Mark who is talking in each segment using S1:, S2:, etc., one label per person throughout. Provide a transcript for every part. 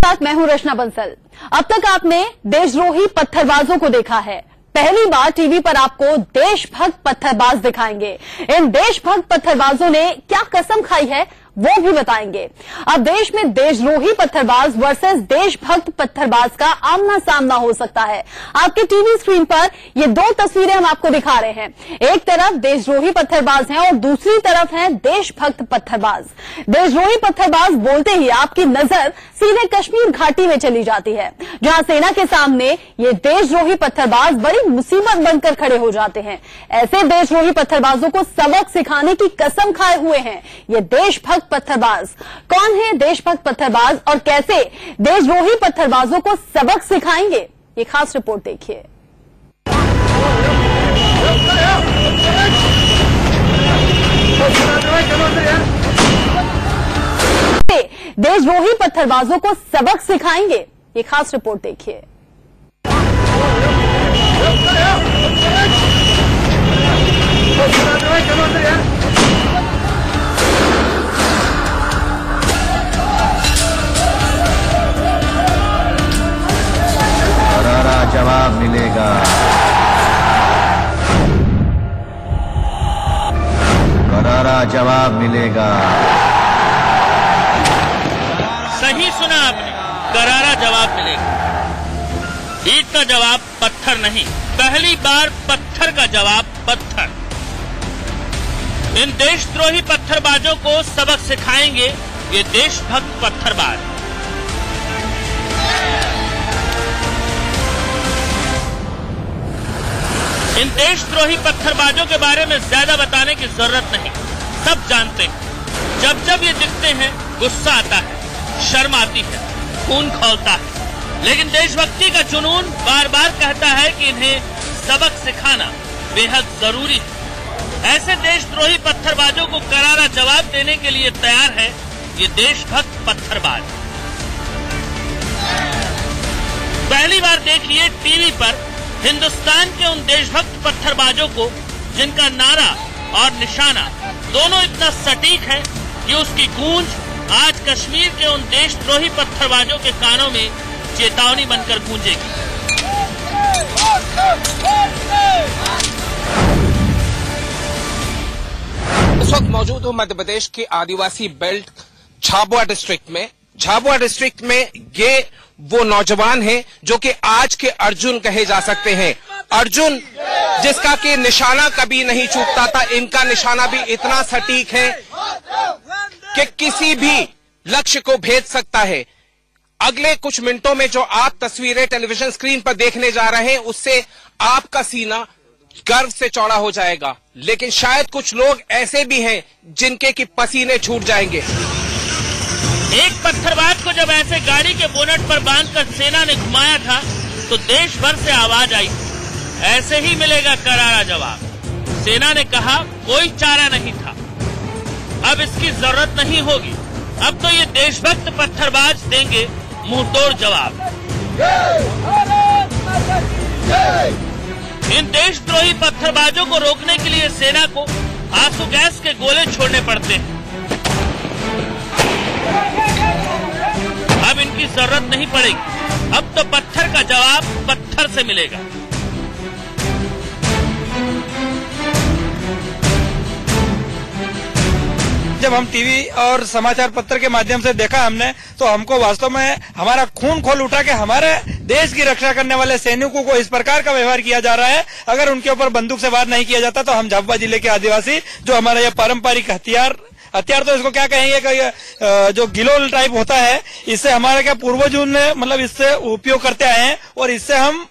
S1: साथ मैं हूं रचना बंसल। अब तक आपने देशद्रोही पत्थरबाजों को देखा है। पहली बार टीवी पर आपको देशभक्त पत्थरबाज दिखाएंगे। इन देशभक्त पत्थरबाजों ने क्या कसम खाई है वो भी बताएंगे। अब देश में देशद्रोही पत्थरबाज वर्सेस देशभक्त पत्थरबाज का आमना सामना हो सकता है। आपके टीवी स्क्रीन पर ये दो तस्वीरें हम आपको दिखा रहे हैं। एक तरफ देशद्रोही पत्थरबाज हैं और दूसरी तरफ है देशभक्त पत्थरबाज। देशद्रोही पत्थरबाज बोलते ही आपकी नजर सीधे कश्मीर घाटी में चली जाती है, जहां सेना के सामने ये देशद्रोही पत्थरबाज बड़ी मुसीबत बनकर खड़े हो जाते हैं। ऐसे देशद्रोही पत्थरबाजों को सबक सिखाने की कसम खाए हुए हैं ये देशभक्त पत्थरबाज। कौन है देशभक्त पत्थरबाज और कैसे देशद्रोही पत्थरबाजों को सबक सिखाएंगे, ये खास रिपोर्ट देखिए। देशद्रोही पत्थरबाजों को सबक सिखाएंगे, ये खास रिपोर्ट देखिए।
S2: करारा जवाब मिलेगा। करारा जवाब मिलेगा।
S3: सही सुना आपने, करारा जवाब मिलेगा। ईंट का जवाब पत्थर नहीं, पहली बार पत्थर का जवाब पत्थर। इन देशद्रोही पत्थरबाजों को सबक सिखाएंगे ये देशभक्त पत्थरबाज। इन देशद्रोही पत्थरबाजों के बारे में ज्यादा बताने की जरूरत नहीं, सब जानते हैं। जब जब ये दिखते हैं गुस्सा आता है, शर्म आती है, खून खौलता है, लेकिन देशभक्ति का जुनून बार बार कहता है कि इन्हें सबक सिखाना बेहद जरूरी है। ऐसे देशद्रोही पत्थरबाजों को करारा जवाब देने के लिए तैयार है ये देशभक्त पत्थरबाज। पहली बार देखिए टीवी पर हिंदुस्तान के उन देशभक्त पत्थरबाजों को जिनका नारा और निशाना दोनों इतना सटीक है कि उसकी गूंज आज कश्मीर के उन देशद्रोही पत्थरबाजों के कानों में चेतावनी बनकर गूंजेगी।
S4: इस वक्त मौजूद हूं मध्य प्रदेश के आदिवासी बेल्ट झाबुआ डिस्ट्रिक्ट में। झाबुआ डिस्ट्रिक्ट में ये वो नौजवान हैं जो कि आज के अर्जुन कहे जा सकते हैं। अर्जुन जिसका कि निशाना कभी नहीं चूकता था, इनका निशाना भी इतना सटीक है कि किसी भी लक्ष्य को भेद सकता है। अगले कुछ मिनटों में जो आप तस्वीरें टेलीविजन स्क्रीन पर देखने जा रहे हैं उससे आपका सीना गर्व से चौड़ा हो जाएगा, लेकिन शायद कुछ लोग ऐसे भी हैं जिनके कि पसीने छूट जाएंगे।
S3: एक पत्थरबाज को जब ऐसे गाड़ी के बोनट पर बांधकर सेना ने घुमाया था तो देश भर से आवाज आई, ऐसे ही मिलेगा करारा जवाब। सेना ने कहा कोई चारा नहीं था, अब इसकी जरूरत नहीं होगी, अब तो ये देशभक्त पत्थरबाज देंगे मुंहतोड़ जवाब। इन देशद्रोही पत्थरबाजों को रोकने के लिए सेना को आंसू गैस के गोले छोड़ने पड़ते हैं। अब इनकी जरूरत नहीं पड़ेगी, अब तो पत्थर का जवाब पत्थर से मिलेगा।
S5: जब हम टीवी और समाचार पत्र के माध्यम से देखा हमने, तो हमको वास्तव में हमारा खून खोल उठा कि हमारे देश की रक्षा करने वाले सैनिकों को इस प्रकार का व्यवहार किया जा रहा है। अगर उनके ऊपर बंदूक से वार नहीं किया जाता तो हम झाबुआ जिले के आदिवासी जो हमारा ये पारंपरिक हथियार तो इसको क्या कहेंगे कि जो गिलोल टाइप होता है, इससे हमारे क्या पूर्वजों ने मतलब इससे उपयोग करते आए हैं और इससे हम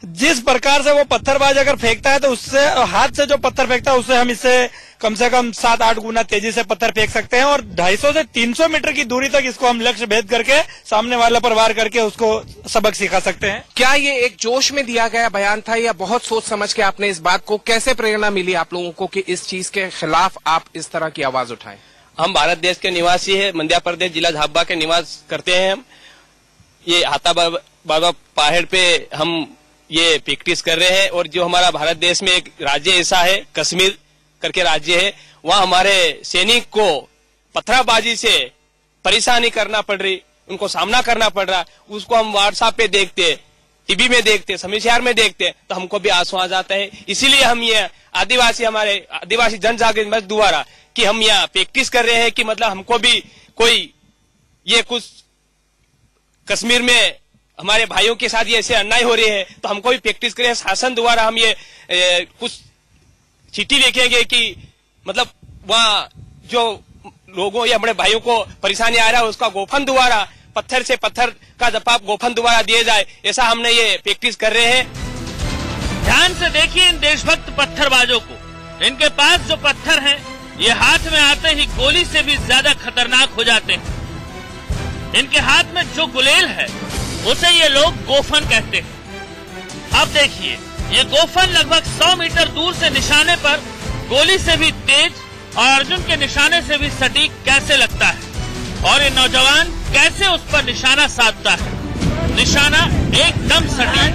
S5: जिस प्रकार से वो पत्थरबाज अगर फेंकता है तो उससे हाथ से जो पत्थर फेंकता है उससे हम इससे कम से कम 7-8 गुना तेजी से पत्थर फेंक सकते हैं और 250 से 300 मीटर की दूरी तक इसको हम लक्ष्य भेद करके सामने वाले पर वार करके उसको सबक सिखा सकते हैं।
S4: क्या ये एक जोश में दिया गया बयान था या बहुत सोच समझ के आपने इस बात को, कैसे प्रेरणा मिली आप लोगों को कि इस चीज के खिलाफ आप इस तरह की आवाज उठाएं?
S6: हम भारत देश के निवासी है, मध्य प्रदेश जिला झाबुआ के निवास करते हैं। हम ये हाथा बाबा पहाड़ पे हम ये प्रैक्टिस कर रहे हैं और जो हमारा भारत देश में एक राज्य ऐसा है कश्मीर करके राज्य है, वहाँ हमारे सैनिक को पत्थरबाजी से परेशानी करना पड़ रही उनको सामना करना पड़ रहा है, उसको हम व्हाट्सएप पे देखते, टीवी में देखते, समाचार में देखते, तो हमको भी आंसू आ जाता है। इसीलिए हम ये हमारे आदिवासी जन जागृति मंच द्वारा कि हम यहाँ प्रैक्टिस कर रहे हैं कि मतलब हमको भी कोई ये कुछ कश्मीर में हमारे भाइयों के साथ ये ऐसे अन्याय हो रही है, तो हमको भी प्रैक्टिस करें। शासन द्वारा हम ये कुछ चिट्ठी लिखेंगे कि मतलब वहाँ जो लोगों या हमारे भाइयों को परेशानी आ रहा है उसका गोफन द्वारा पत्थर से पत्थर का जवाब गोफन द्वारा दिए जाए, ऐसा हमने ये प्रैक्टिस कर रहे हैं।
S3: ध्यान से देखिए इन देशभक्त पत्थरबाजों को। इनके पास जो पत्थर हैं, ये हाथ में आते ही गोली से भी ज्यादा खतरनाक हो जाते हैं। इनके हाथ में जो गुलेल है उसे ये लोग गोफन कहते हैं। अब देखिए, ये गोफन लगभग 100 मीटर दूर से निशाने पर गोली से भी तेज और अर्जुन के निशाने से भी सटीक कैसे लगता है, और ये नौजवान कैसे उस पर निशाना साधता है। निशाना एकदम सटीक।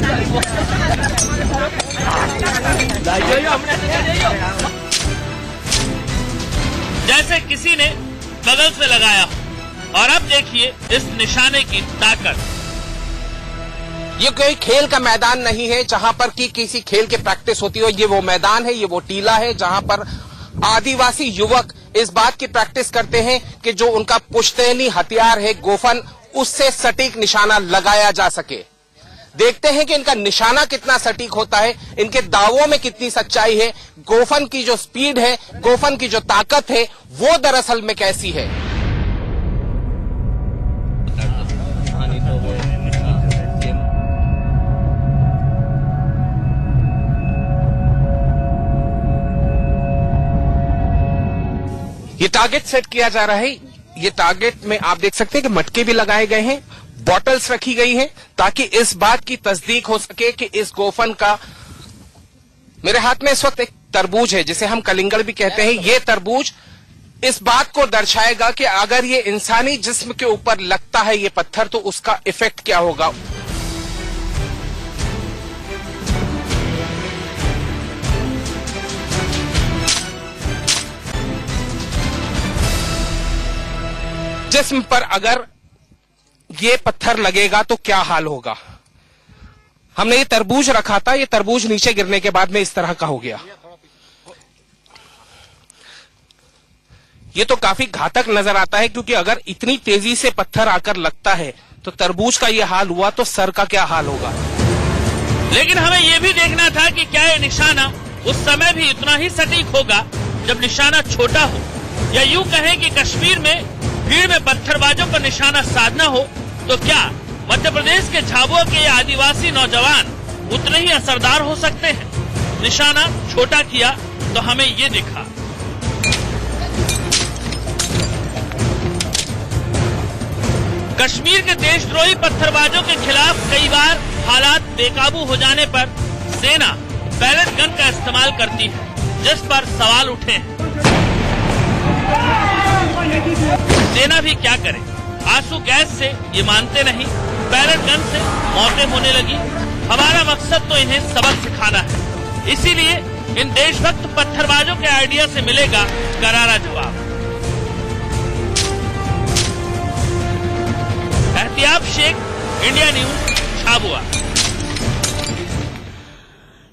S3: जैसे किसी ने बगल से लगाया हो। और अब देखिए इस निशाने की ताकत।
S4: ये कोई खेल का मैदान नहीं है जहां पर कि किसी खेल की प्रैक्टिस होती हो। ये वो मैदान है, ये वो टीला है जहां पर आदिवासी युवक इस बात की प्रैक्टिस करते हैं कि जो उनका पुश्तैनी हथियार है गोफन, उससे सटीक निशाना लगाया जा सके। देखते हैं कि इनका निशाना कितना सटीक होता है, इनके दावों में कितनी सच्चाई है, गोफन की जो स्पीड है, गोफन की जो ताकत है, वो दरअसल में कैसी है। ये टारगेट सेट किया जा रहा है। ये टारगेट में आप देख सकते हैं कि मटके भी लगाए गए हैं, बॉटल्स रखी गई हैं, ताकि इस बात की तस्दीक हो सके कि इस गोफन का। मेरे हाथ में इस वक्त एक तरबूज है जिसे हम कलिंगड़ भी कहते हैं। ये तरबूज इस बात को दर्शाएगा कि अगर ये इंसानी जिस्म के ऊपर लगता है ये पत्थर, तो उसका इफेक्ट क्या होगा। जिस्म पर अगर ये पत्थर लगेगा तो क्या हाल होगा। हमने ये तरबूज रखा था, ये तरबूज नीचे गिरने के बाद में इस तरह का हो गया। ये तो काफी घातक नजर आता है, क्योंकि अगर इतनी तेजी से पत्थर आकर लगता है तो तरबूज का ये हाल हुआ तो सर का क्या हाल होगा।
S3: लेकिन हमें यह भी देखना था कि क्या ये निशाना उस समय भी इतना ही सटीक होगा जब निशाना छोटा हो, या यूं कहें कि कश्मीर में भीड़ में पत्थरबाजों पर निशाना साधना हो, तो क्या मध्य प्रदेश के झाबुआ के ये आदिवासी नौजवान उतने ही असरदार हो सकते हैं। निशाना छोटा किया तो हमें ये दिखा। कश्मीर के देशद्रोही पत्थरबाजों के खिलाफ कई बार हालात बेकाबू हो जाने पर सेना पैलेट गन का इस्तेमाल करती है, जिस पर सवाल उठे हैं। सेना भी क्या करे, आंसू गैस से ये मानते नहीं, पैलेट गन से मौतें होने लगी। हमारा मकसद तो इन्हें सबक सिखाना है, इसीलिए इन देशभक्त पत्थरबाजों के आइडिया से मिलेगा करारा जवाब। एहतियाब शेख, इंडिया न्यूज, झाबुआ।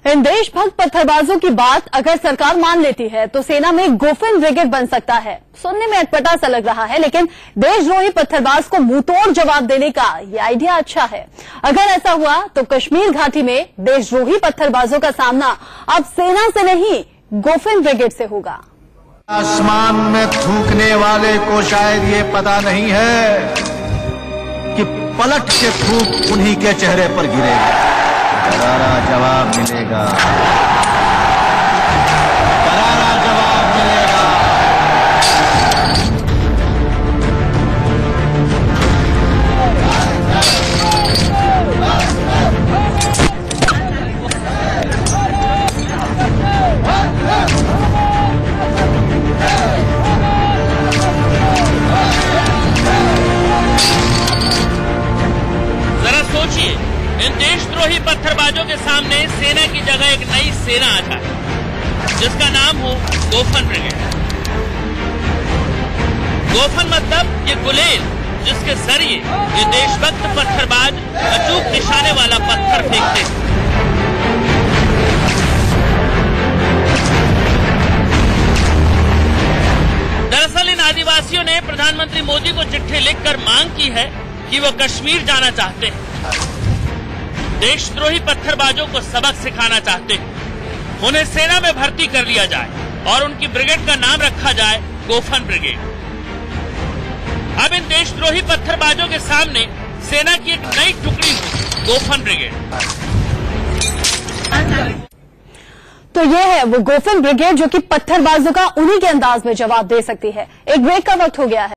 S1: इन देशभक्त पत्थरबाजों की बात अगर सरकार मान लेती है तो सेना में गोफन ब्रिगेड बन सकता है। सुनने में अटपटा सा लग रहा है, लेकिन देशद्रोही पत्थरबाज को मुंहतोड़ जवाब देने का ये आइडिया अच्छा है। अगर ऐसा हुआ तो कश्मीर घाटी में देशद्रोही पत्थरबाजों का सामना अब सेना से नहीं, गोफन ब्रिगेड से होगा।
S2: आसमान में थूकने वाले को शायद ये पता नहीं है कि पलट के थूक उन्हीं के चेहरे पर गिरेगा। करारा जवाब मिलेगा, करारा जवाब मिलेगा।
S3: जरा सोचिए, इन देशद्रोही पत्थरबाजों के सामने सेना की जगह एक नई सेना आ जाए जिसका नाम हो गोफन ब्रिगेड। गोफन मतलब ये गुलेल जिसके जरिए ये देशभक्त पत्थरबाज अचूक निशाने वाला पत्थर फेंकते हैं। दरअसल इन आदिवासियों ने प्रधानमंत्री मोदी को चिट्ठी लिखकर मांग की है कि वो कश्मीर जाना चाहते हैं। देशद्रोही पत्थरबाजों को सबक सिखाना चाहते हैं। उन्हें सेना में भर्ती कर लिया जाए और उनकी ब्रिगेड का नाम रखा जाए गोफन ब्रिगेड। अब इन देशद्रोही पत्थरबाजों के सामने सेना की एक नई टुकड़ी हो, गोफन ब्रिगेड।
S1: तो ये है वो गोफन ब्रिगेड जो कि पत्थरबाजों का उन्हीं के अंदाज में जवाब दे सकती है। एक ब्रेक का वक्त हो गया है।